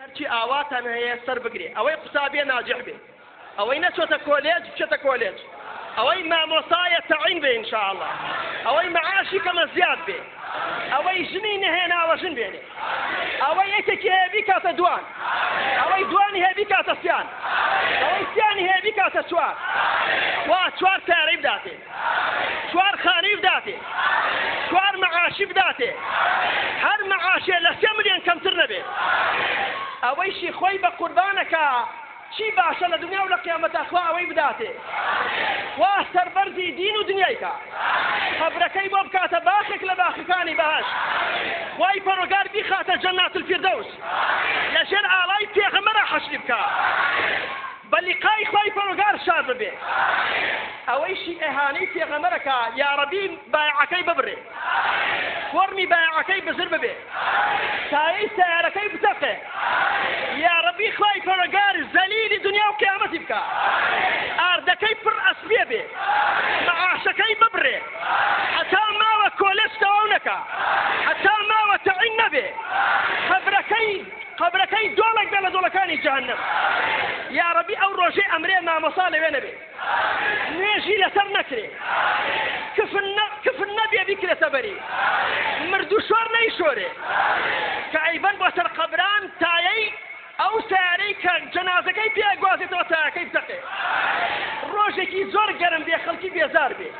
هەرچی ئاواتان هەیە سەر بگرێ ئەوەی قوسابێ ناجح بێ ئەوەی نەچۆتە کۆلێج بچێتە کۆلێج ئەوەی مامۆستایە تەعین بێ ئینشاءالله ئەوەی مەعاشی کەمە زیاد بێ ئەوەی ژنی نەهێناوە ژن بێنێ ئەوەی یەکێکی هەیە بیکاتە دوان ئەوەی دوانی هەیە بیکاتە سیان ئەوەی سیانی هەیە بیکاتە چوار وا چوار تارەی بداتێ چوار خانەی بداتێ چوار مەعاشی بداتێ هەر مەعاشێ لە 3 ملیۆن کەمتر نەبێ ئەوەیشی خۆی بە قوربانەکە چی باشە لە دنیا و لە قیامەتە خوا ئەوەی بداتێ وا سەربەرزی دین و دنیایکە قەبرەکەی بۆ بکاتە باخێک لە باخەکانی بەهەشت وای پەرۆگار بیخاتە جەنات الفیردەوس لەژێر ئاڵای پێغەمبەرە حەشری بکە بە لیقای خوای پەرۆگار شاد ببێ ئەوەیشی ئێهانەی پێغەمبەرەکە یا ڕەبی بایعەکەی ببڕێ فۆرمی بایعەکەی بزر ببێ سایەی سیارەکەی بتەقێ یا ڕەبی خوای پەرۆگار زەلیلی دنیا و قیامەتی بکە ئاردەکەی پڕ ئەسپێ بێ مەعاشەکەی ببڕێ حتا ماوە کۆلێج تەواو نەکە حتا ماوە تەعین نەبێ قەبرەکەی دۆڵێک بێ لە دۆڵەکانی جەهەنەم یا ڕەبی ئەو ڕۆژەی ئەمرێ مامۆسا لەوێ نەبێ نوێژی لەسەر نەکرێ کفن نەبێ بیکرێتە بەری مردو شۆر نەیشۆرێ کە ئەیبەن بۆ سەر قەبران تایەی ئەو سیارەی کە جەنازەکەی پێگوازێتەوە تایەکەی بتەقێ ڕۆژێکی زۆر گەرم بێ خەڵکی بێزار بێ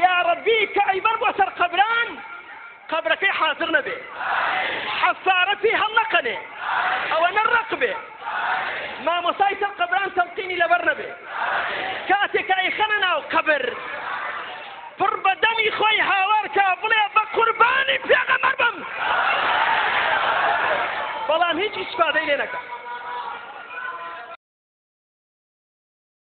یا ڕەبی کە ئەیبەن بۆ سەر قەبران قەبرەکەی حاضر نەبێ حەفارەتی هەڵنەقەنێ ئەوە نەڕق بێ مامۆسای سەر قەبران تەڵقینی لەبەر نەبێ کاتێک ئەیخەنە ناو قەبر پڕ بە دەمی خۆی هاوارکە بڵێ بە قوربانی پێغەمبەر بم بەڵام هیچ ئیسفادەی لێ نەکە